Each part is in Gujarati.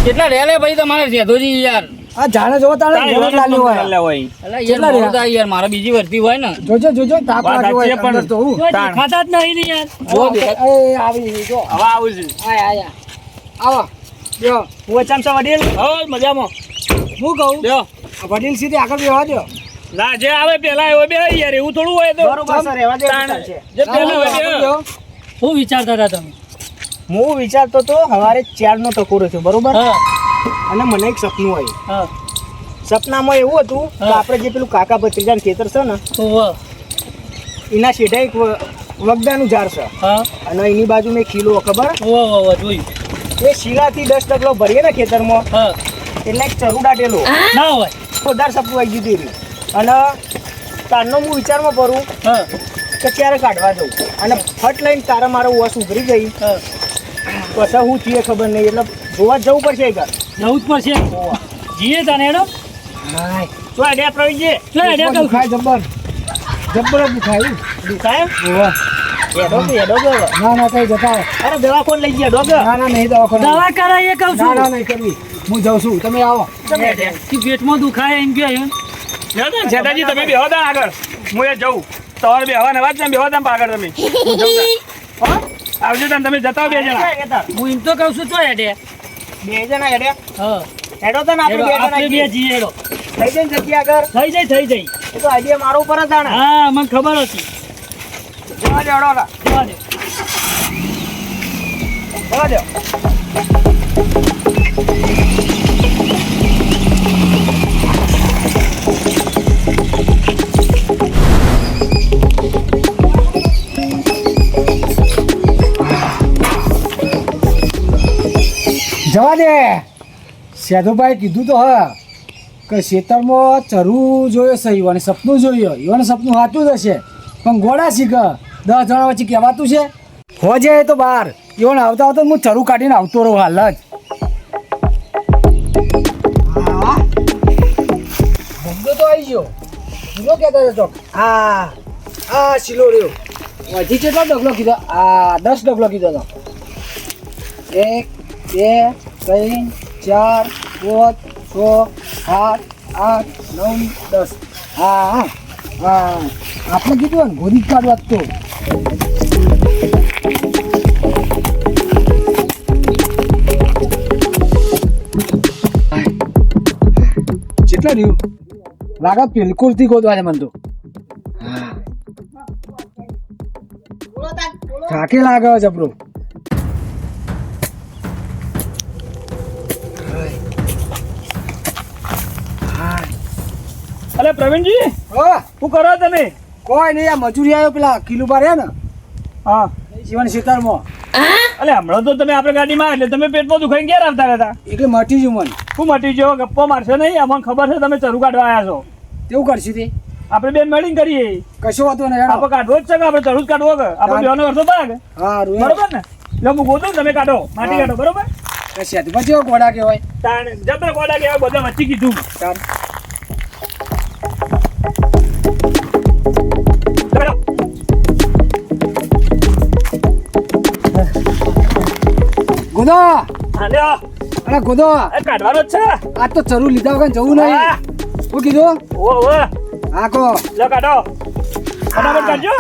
કેટલા રેલે ભાઈ તમારે સેધોજી યાર આ જાણે જો તાણે ઘોડો લાલ્યો હોય અલા યાર મારો યાર મારા બીજી વર્તી હોય ને જોજો તાપ લાગ્યો હોય અંદર તો હું ખાતા જ નહીં ને યાર જો એ આવી જો હવે આવું છે આયા આવો જો હું ચામસા વડીલ હો મજામાં હું કહું લ્યો વડીલ સીધે આગળ બેહવા દો ના જે આવે પેલા એવો બે યાર એવું થોડું હોય તો બરોબર સર રહેવા દે ચાલશે જે પેલા હોય શું વિચારતા હતા તમે હું વિચારતો તો સવારે 4 નો ટકોરો થયો બરોબર હા અને મને એક સપનું આવ્યું હા સપનામાં એવું હતું કે આપણે જે પેલું કાકા ભત્રીજાનું ખેતર છે ને ઓહો એના શેઢે એક વગદાનું ઝાડ છે હા અને એની બાજુ મેં ખીલો ખબર ઓહો જોયું એ શીલાથી 10 ટકલો ભરીએ ને ખેતરમાં હા એટલે એક ચરુ દાટેલો ના હોય વધારે સપનું આવી ગયું હતું અને તારનો હું વિચારમાં પડું હા કે ક્યારે કાઢવા જવું અને ફટ લઈને તારા મારો વસ ઉભરી ગઈ હા પછી હું થઈએ ખબર નહીં એટલે જોવા જવું પડશે એક જવું જ પડશે જીએ તને એનો હાય શું આઈડિયા પ્રવીણજી શું આઈડિયા કહું દુખાય જબ્બર દુખાય દુખાય ઓવા હેડો ગયો ના કઈ જતા અરે દવા કોણ લઈ ગયા ડોગ ના નહીં દવાખાને દવા કરાવીએ કહું ના છું નહીં કરવી હું જાઉં છું તમે આવો કે પેટમાં દુખાય એમ કે એમ જેઠાજી તમે બેહો તા આગળ હું એ જઉં તમારે બેહવા નવા જ બેહો તા આગળ તમે હું જઉં તા. આવજો તમે જતા બે જણા હું એમ તો કહું છું તો હેડે બે જણા હેડ્યા હા હેડો તો ને આપણે બે આપણે બે જણા જીએ હેડો થઈ જાય ને જગ્યા આગળ થઈ જાય એ તો આઈડિયા મારો ઉપર જ આને હા મને ખબર હતી જવા દે હેડો જવા દે જવા દે જવા દે સેધુભાઈ કીધું તો હા કે ખેતરમાં ચરવું જોયો છે ઈવાને સપનું જોયું ઈવાને સપનું સાચું જ હશે પણ ગોળા શીખ 10 જણા વચ્ચે કહેવાતું છે હો જાય તો બહાર ઈવાને આવતા આવતા હું ચરું કાઢીને આવતો રહું હાલ જ ધંધો તો આવી ગયો શીલો કહેતા હતો હા શીલો રહ્યો હજી કેટલો ડગલો કીધો 10 ડગલો કીધો હતો 1 2 3 4 5 6 7 8 9 10 હા આપણે કીધું ને ગોદી કાઢવા તો કેટલા રહ્યું લાગે બિલકુલ થી ગોદવા છે મને તો થાકે લાગે જબરો અલે પ્રવીણજી હા શું કરો તમે કોઈ નહીં આ મજૂરી આવ્યો પેલા કિલો બાર હે ને હા જીવન ખેતરમાં અલે હમણાં તો તમે આપણે ગાડીમાં એટલે તમે પેટમાં દુખાઈને ક્યારે આવતા રહેતા એટલે મટી જ મને શું મટી ગયો ગપ્પો મારશો નહીં અમને ખબર છે તમે ચરુ કાઢવા આવ્યા છો તેવું કરશું તે આપણે બેન મળીને કરીએ કશો હતો ને આપણે કાઢવો જ છે કે આપણે ચરુ જ કાઢવો કે આપણે બેનો વર્ષો ભાગ હા બરોબર ને એટલે હું ગોતું તમે કાઢો માટી કાઢો બરોબર કશા તો પછી ગોડા કહેવાય તાણ જબર ગોડા કે બધા વચ્ચે કીધું તાર ગોદો હાલ્યો અરે ગોદો કાઢવાનો જ છે આ તો ચરુ લીધા વગર જવું નહીં હા. શું કીધું ઓ હા કહો લો કાઢો ફટાફટ કાઢજો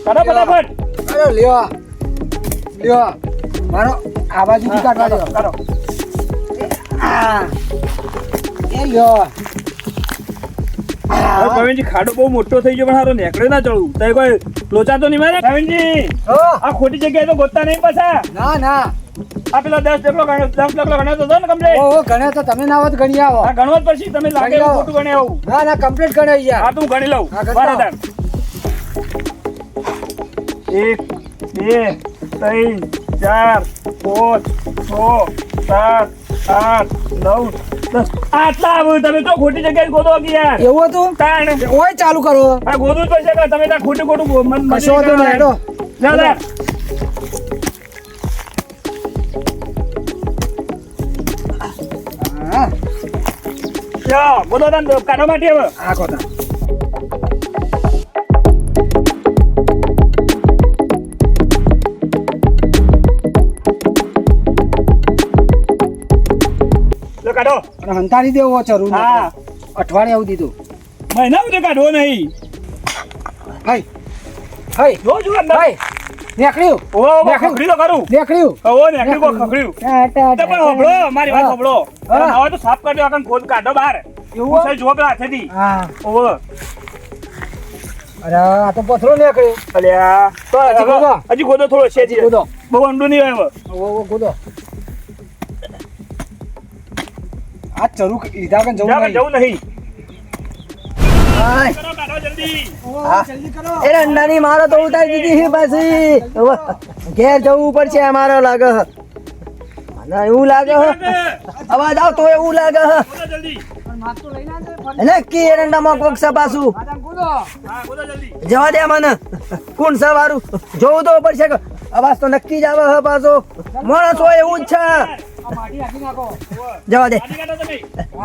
કાઢો ફટાફટ અરે લ્યો મારો આ બાજુથી કાઢવા દો કાઢો એ લ્યો પ્રવીણજી ખાડો બહુ મોટો થઈ ગયો પણ હારો નેકળે ના ચડવું તો કોઈ લોચા તો નહીં મારે પ્રવીણજી આ ખોટી જગ્યાએ તો ગોતતા નહીં પાછા ના આ પેલા 10 ડગલો ગણ્યો તો ને કમ્પ્લેટ ઓહો ગણે તો તમે ના હોત ગણી આવો આ ગણવો જ પડશે તમે લાગે એવું ખોટું ગણે આવું ના કમ્પ્લીટ ગણે યાર આ તું ગણી લઉં હા, ગણતા. બરાબર 1 2 3 4 5 6 7 8 9 10 આટલા આવું તમે તો ખોટી જગ્યાએ ગોતો કે યાર એવું હતું તાણ ઓય ચાલુ કરો આ ગોતું જ પડશે કે તમે ત્યાં ખોટું મન કશો હતો ને હેડો દાદા હા યો બોલો તન કાઢો માટે હવે આ કોતા અને હંતાડી દેવો ચરું હા અઠવાડિયે આવું દીધું મહિના સુધી કાઢવો નહીં હાય હાય જો જો અંદર હાય નેકળ્યું ઓ ખખડી તો કરું નેકળ્યું ઓ નેકડી કો ખખડ્યું તો પણ હોબળો મારી વાત હોબળો હવે તો સાફ કરી દો આખા ખોદ કાઢો બહાર એવું છે જો પેલા હાથેથી હા ઓ અરે આ તો પથરો નેકળ્યો અલ્યા તો હજી ગોદો થોડો છે હજી ગોદો. બહુ ઊંડું નહીં આવે ઓ ગોદો આ ચરું લીધા વગર જવું નહીં જવું નહીં હાય. કરો કાઢો જલ્દી હા. જલ્દી કરો એ રંડાની મારો તો ઉતારી દીધી છે પાછી ઘેર જવું પડશે અમારો લાગે હ. મને એવું લાગે હ. અવાજ આવતો એવું લાગે હ. ગોદો જલ્દી માથું લઈને આવજે, ફરી નક્કી એરંડામાં કોક છે પાછું આદમ ગોદો હા ગોદો જલ્દી જવા દે મને કોણ છે વારું જોવું તો પડશે કે અવાજ તો નક્કી જ આવે હ પાછો માણસ હોય એવું જ છે આ માટી રાખી નાખો જવા દે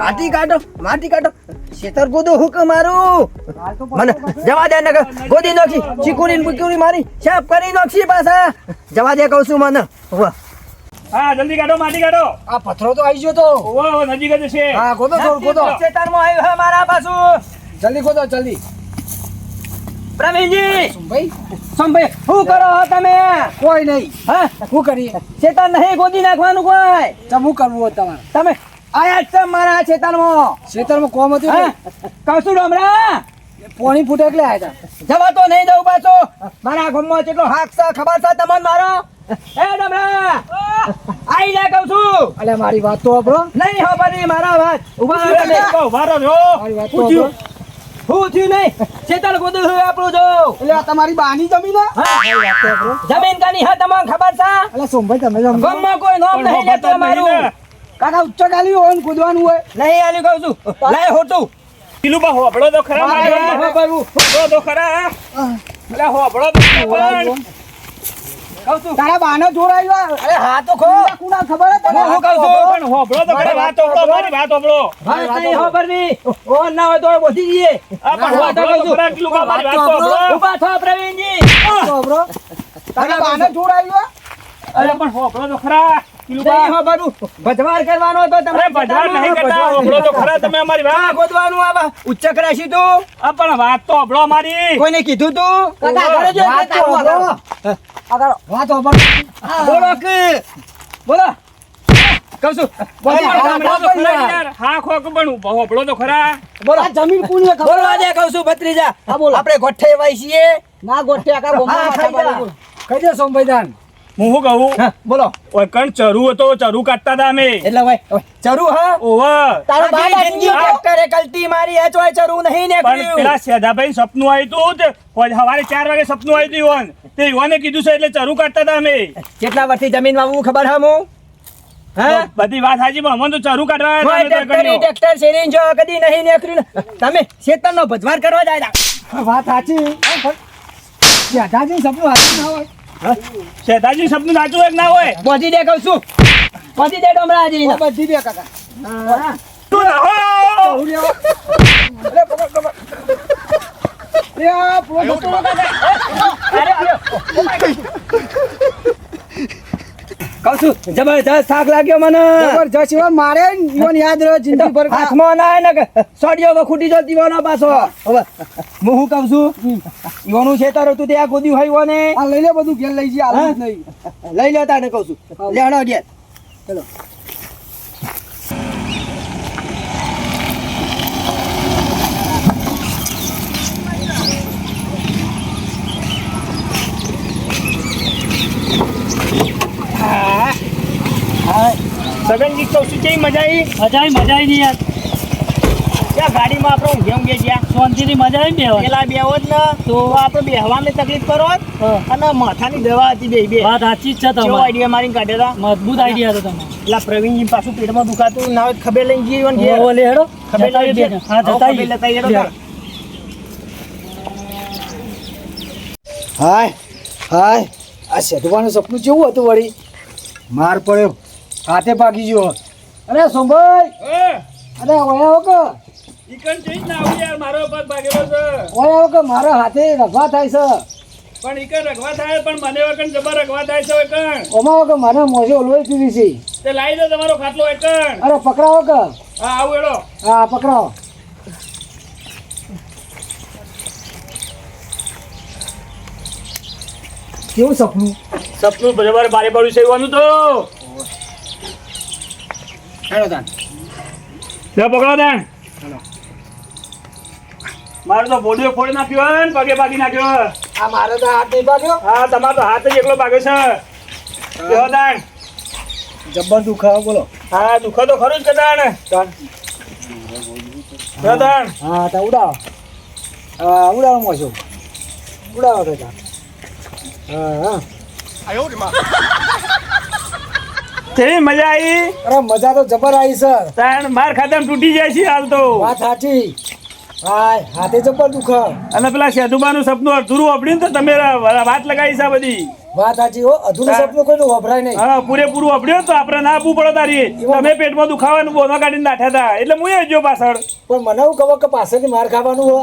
આની કાઢો તમે માટી કાઢો શેતર ગોદો હુક મારું હાલ તો મને જવા દે ને ગોદી નાખી ચીકુડી બુકુડી મારી સાફ કરી નાખી પાછા જવા દે કહું છું મને વાહ હા જલ્દી કાઢો માટી કાઢો આ પથરો તો આવી ગયો તો ઓ નજીક જ છે હા ગોદો થોડું ગોદો ખેતરમાં આવ્યું હે મારા પાછું જલ્દી ગોદો જલ્દી પ્રવીણજી ભાઈ સંભાઈ શું કરો હો તમે કોઈ નહીં હા શું કરીએ શેતાન નહીં ગોદી નાખવાનું કોઈ ચમું કરવું હોય તમારે તમે આયા જ છો મારા શેતાનમાં ખેતરમાં કોમ હતું હા કહું છું ડોમરા પોણી ફૂટે એટલે આવ્યા હતા જવા તો નહીં દઉં પાછો મારા ગામમાં કેટલો હાક છે ખબર છે તમને મારો એ ડોમરા આઈ લે કહું છું અલે મારી વાત તો આપણો નહીં હો બધી મારા વાત ઉભા રહો તમે. ઉભા રહો છો મારી વાત તો શું થયું? શું થયું નહીં શેતાન ગોદું હોય આપણું જો એટલે આ તમારી બાની જમીન હે? હા? જમીન કાની હા તમને ખબર છે અલે સોમભાઈ તમે જમીન ગામમાં કોઈ નામ પણ નહીં લેતું હોબાત નહીં અમારું ને. કાકા ઉચ્ચ ગાલી હોય ને કૂદવાનું હોય નહીં આલ્યું કહું છું લાય હોતું પેલું બા હોબળો તો ખરા મારે મારી વાત. કરવું. હોબળો તો ખરા એટલે હોબળો તો ખરા પણ. કહું છું તારા બાનો જોડાયો અરે હા તો ખો કુણા ખબર હે તને હું કહું છું પણ હોબળો તો ખરા વાત હોબળો મારી વાત હોબળો વાત નહીં ખબર નહીં ઓ ના હોય તો વધી જઈએ આ પણ હોબળો તો ખરા પેલું બા મારી વાત હોબળો ઉભા થો પ્રવીણજી તો બ્રો તારા બાનો જોડાયો અરે પણ હોબળો તો ખરા પેલું બા નહીં ખબરું ભજવાર કરવાનો હતો અરે તમે બજાર નહીં કરતા હોબળો તો ખરા તમે અમારી હા વાત ગોદવાનું આવા ઉચ્ચક રાશી તું આ પણ વાત તો હોબળો મારી કોઈને કીધું તું કાકા ઘરે જો વાત તો બોલો આગળ વાત તો પણ બોલો કે બોલો કહું છું બોલો અરે હોબળો તો ખરા યાર. હા ખોક પણ હોબળો તો ખરા બોલો આ જમીન કોની ખબર બોલવા દે કહું છું ભત્રીજા આપણે ગોઠે વાઈ છીએ ના ગોઠે આકા બોમ્બા હા, ખાઈ જા. કહી દે સોમભાઈ દાન હું શું કહું હા, બોલો ઓય કણ ચરુ હતો ચરુ કાઢતા હતા અમે એટલે ભાઈ ચરુ હા ઓવર તારો આખી બાપ જિંદગી ટ્રેક્ટરે કલટી મારી આ ચોય ચરુ નહીં ને પણ પેલા સેધાભાઈ સપનું આવ્યું હતું તે સવારે 4 વાગે સપનું આવ્યું હતું યુવાન તે યુવાને કીધું છે એટલે ચરુ કાઢતા હતા અમે કેટલા વર્ષથી જમીન વાવવું ખબર હા હું હા બધી વાત સાચી પણ અમને તો ચરુ કાઢવા કોઈ આવ્યા હતા અમે તો ટ્રેક્ટર કણ્યો. શેરીન જો કદી નહીં નીકળ્યું ને. તમે શેતરનો ભજવાર કરવા જાય વાત સાચી દાદાજી સપનું હાથું ના હોય સેધાજી સપનું સાચું હોય કે ના હોય પહોંચી દે કહું છું પહોંચી દે ડોમરાજી ઓ બધી દે કાકા તું રહો. અરે પકડ પકડ એ આ પૂરો જતો રહો કાકા કહું છું જબરજસ્ત થાક લાગ્યો મને જબરજસ્ત એવા મારે ને ઈવન યાદ રહ્યો જિંદગી ભર હાથમાં ના આવે ને સોડિયો વખૂટી જો દીવાનો પાછો હવે હું શું કહું છું ઈવાનું છેતર હતું તે આ ગોદ્યું હોય ઈવાને આ લઈ લે બધું ઘેર લઈ જઈએ આવું જ નહીં લઈ લેતા ને કહું છું લેણો ઘેર ચલો સગનજી કહું છું કેવી મજા આવી મજા આવી નહીં યાર ત્યાં ગાડીમાં આપણે ઊંઘે ઊંઘે ગયા શાંતિથી મજા આવી ને પેલા બેહો જ ને તો આપણે બેહવાની તકલીફ કરો જ. અને માથાની દવા હતી બે વાત સાચી જ છે કેવો તમારી આઈડિયા મારીને કાઢ્યા હતા મજબૂત આઈડિયા હતો તમારો પેલા પ્રવીણજી પાછું પેટમાં દુખાતું ના હોય તો ખબર લઈને જઈએ ને ઘેર. ઓ લે હેડો ખબર જતા લઈને આવીએ. હા જતા ખબર આવીએ. લેતા આવીએ તો તાર. હાય હાય આ સેધવાનું સપનું કેવું હતું વળી માર પડ્યો હાથે પાકી ગયો અરે સોમભાઈ અરે ઓયા હો કે ઈકણ જઈ જ ના આવું યાર, મારો પગ ભાગેલો છે. ઓયા હો કે મારા હાથે રફા થાય છે પણ ઈ કણ રગવા થાય પણ મને વખત જબર રગવા થાય છે વખત ઓમાં કે મને મોજે ઓલવાઈ પીવી છે. તે લાવી દો તમારો ખાટલો વખત. અરે પકડાવો કે હા આવું એડો. હા પકડાવો. કેવું સપનું? સપનું બરાબર બારે પડ્યું છે એવાનું તો હેડો તાન. લે પકડો તાન. મારો તો બોડીઓ ફોડી નાખ્યો હે ને પગે ભાગી નાખ્યો હે. આ મારે તો હાથ નહીં પાડ્યો. હા તમારો તો હાથ જ એકલો ભાગ્યો છે. લ્યો તાન. જબ્બર દુખાવો બોલો. હા દુખો તો ખરું જ કે તાન. લ્યો તાન. હા તો ઉડાવો. હા ઉડાવો મોજો. ઉડાવો તો તાન. હા હા. કેવી મજા આવી? અરે મજા તો જબર આવી સર. તાન માર ખાતામાં તૂટી જાય છે હાલ તો. વાત સાચી. હાય હાથે જબર દુખા. અને પેલા સેધુબાનું સપનું અધૂરું વાપર્યું ને તો તમે વાત લગાવી છે આ બધી. વાત સાચી હો. અધૂરું સપનું કોઈનું વપરાય નહીં. હા પૂરેપૂરું વાપર્યું તો આપણે ના આપવું પડે તારી. તમે પેટમાં દુખાવાનું બોનો કાઢીને નાઠ્યા હતા એટલે હું એ જો પાછળ. પણ મને એવું ખબર કે પાછળથી માર ખાવાનું હો.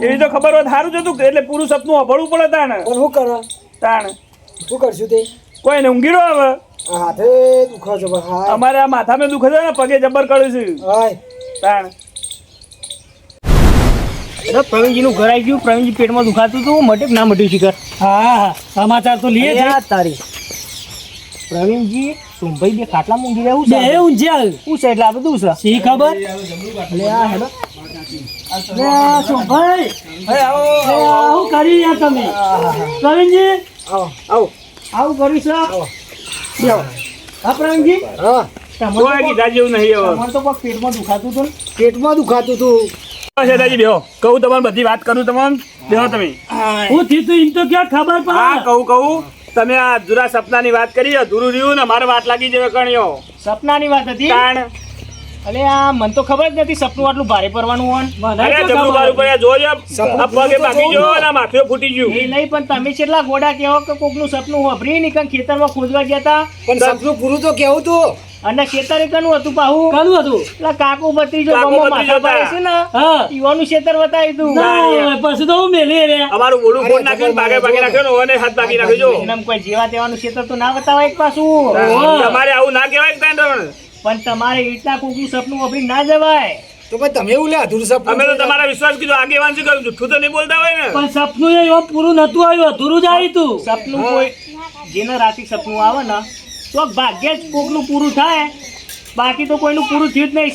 એવી તો ખબર હોત સારું જ હતું એટલે પૂરું સપનું વાપરવું પડે તાણ. પણ શું કરે? તાણ શું કરશું તે? કોઈ ને ઊંઘી રહ્યો હવે. આ હાથે દુખા જબર. હા અમારે આ માથામાં દુખે છે ને પગે જબર કરે છે હાય. તાણ. પ્રવીણજીનું ઘર આવી ગયું. પ્રવીણજી પેટમાં દુખાતું હતું, મટે કે ના મટ્યું શિખર? હા સમાચાર તો લીએ છે. યાર તારી પ્રવીણજી સુંભાઈ બે ખાટલામાં ઊંઘી રહેવું બે છે. ઊંઝાલ શું છે એટલે આપણે શું છે? શી ખબર? લે આ હેલો. લે સોભાઈ હે આવો આવું કરી યાર તમે પ્રવીણજી આવો આવો આવું કરી છે આવો. બેહો. હા પ્રવીણજી હા કોઈ કીધા જેવું નહીં હવે. તમારે તો કોક પેટમાં દુખાતું હતું ને? પેટમાં દુખાતું હતું. શેઠાજી બેહો કહું તમારે બધી વાત કરું તમને બેહો તમે. હું થયું તું એમ તો ક્યાં ખબર હા પડે કહું તમે આ અધૂરા સપનાની વાત કરી અધૂરું રહ્યું ને મારે વાત લાગી જાય કણ્યો. સપનાની વાત હતી. તાણ અલે આ મને તો ખબર જ નથી સપનું આટલું ભારે પડવાનું હોય ને. મને અરે તો જમણું ખબર બારું પડ્યા જોજો આ પગે ભાગી ગયો અને આ માથું ફૂટી ગયું. એ નહીં પણ તમે કેટલા ગોડા કહેવો કે કોકનું સપનું વાપરી નહીં કારણ ખેતરમાં ખોદવા ગયા હતા પણ સપનું પૂરું તો કેવું તું. અને ખેતરે કનું હતું પાહુ કાલું હતું પેલા કાકુ ભત્રીજો કાકુ ગમો ભત્રીજો માથા પાડે છે ને હા ઈવાનું ખેતર બતાવી દઉં. ના હોય, પછી તો હું મેલી રે અમારું બોલું ફોન નાખ્યું ને ભાગે ભાગી નાખ્યો ને ઓને હાથ ભાગી નાખ્યો જો. એનામાં કોઈ જેવા તેવાનું ખેતર તો ના બતાવાય એક પાછું. તમારે આવું ના કહેવાય કે તાણ. પણ તમારે એટલા કોકનું સપનું વાપરી ના જવાય. તો ભાઈ તમે એવું લે અધૂરું સપનું. અમે તો તમારા વિશ્વાસ કીધો આગેવાન શું કરું જુઠ્ઠું તો નહીં બોલતા હોય ને. પણ સપનું એ એવા પૂરું નતું આવ્યું અધૂરું જ આવ્યું તું સપનું કોઈ જેને રાતે સપનું આવે ને તો ભાગ્યે જ કોકનું પૂરું થાય બાકી તો કોઈનું પૂરું થયું જ નહીં.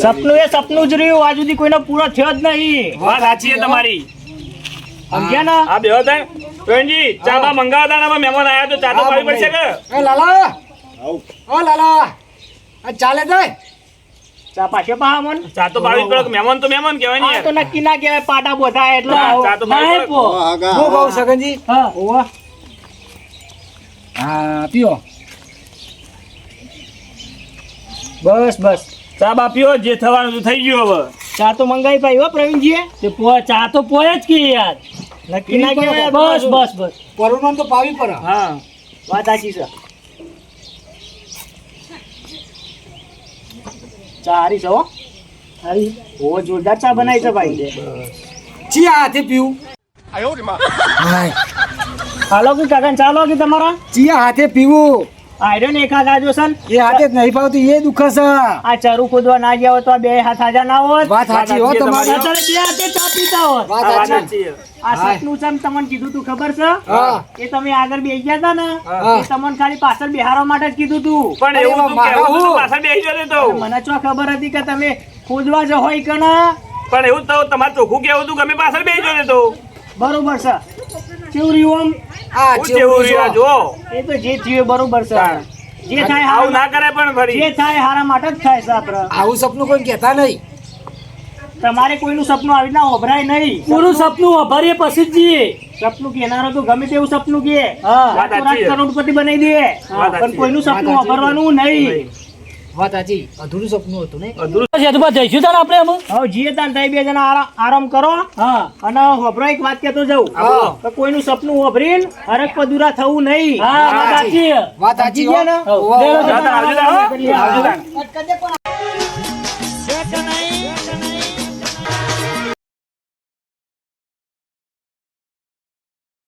સપનું એ સપનું જ રહ્યું આજ સુધી કોઈનો પૂરો થયો જ નહીં. વાત સાચી છે તમારી. સમજ્યા ને? આ બેહો તાણ. પ્રવીણજી ચા બા મંગાવતા ને આમાં મહેમાન આવ્યા તો ચા તો પાવી પડશે કે. એ લાલા ઓ લાલા આ ચાલે જાય. ચા પાછો પા મન ચા તો પાવી જ પડે કે મહેમાન તો મહેમાન કહેવાય ને આ યાર. તો નક્કી ના કહેવાય પાટા બોધાય એટલે ચા તો પાવી ના પડે. પો હું કહું સગનજી. હા ઓવા. હા પીઓ. બસ બસ ચા બા પીવો જે થવાનું તો થઈ ગયું હવે. ચા તો મંગાવી પાઈ હો પ્રવીણજીએ. તે ચા તો પોય જ કે યાર નક્કી ના કહેવાય બસ બસ બસ પરુણમાં તો પાવી પડે. હા વાત સાચી છે. ચા હારી છે હો. હારી ઓ જોરદાર ચા બનાવી છે ભાઈ. ચી હાથે પીવું. હાય હાલો કે કાકા ચાલો કે તમારા ચી હાથે પીવું. આયરન એક હાથ આજો સન. એ હાથે જ નહીં પાવતું એ દુખે છે. આ ચરું ખોદવા ના ગયા હોય તો આ બે હાથ હાજા ના હોત. વાત સાચી હો તમારી. અત્યારે બે હાથે ચા પીતા હોત વાત આ વાત સાચી. સાચી છે. આ સપનું છે ને તમને કીધું તું ખબર છે હા એ તમે આગળ બેસી ગયા હતા ને હા. એ તમને ખાલી પાછળ બેહારવા માટે જ કીધું તું. પણ અરે એવું તું મારા કહેવું તું હું. પાછળ બેસી જતો તો. મને ચો ખબર હતી કે તમે ખોદવા જ હોય કે ના. પણ એવું તો તમારે ચોખ્ખું કેવું તું કે અમે પાછળ બેસી જતો તો. બરોબર છે કેવું રહ્યું આ હું જેવું રહ્યા જો. આમ એ તો જે થયું એ બરોબર છે જે થાય આવું હારા ના કરે પણ ફરી. જે થાય હારા માટે જ થાય છે આપણે. આવું સપનું કોઈ કહેતા નહીં. તમારે કોઈનું સપનું આવી ના ઓભરાય નહીં. પૂરું સપનું વાપરીએ પછી જ જઈએ સપનું કેનારો તો ગમે તેવું સપનું કે હા વાત સાચી છે. કરોડપતિ બનાવી દે વાત પણ સાચી. કોઈનું સપનું વાત સાચી. વાપરવાનું નહીં. વાત સાચી અધૂરું સપનું હતું નહીં. અધૂરું સેતુમાં જઈશું તાર આપણે અમે હવે જીએ તાન થઈ બે જણા આરામ કરો હા અને હોભરો એક વાત કહેતો જાઉં હા. કે કોઈનું સપનું હોભરીને હરક પદુરા થવું નહીં. હા વાત સાચી છે. વાત સાચી સમજી ગયા ને? હો. લેલો જાતા આવજો તાણ, હો. કરીએ. આવજો તાણ.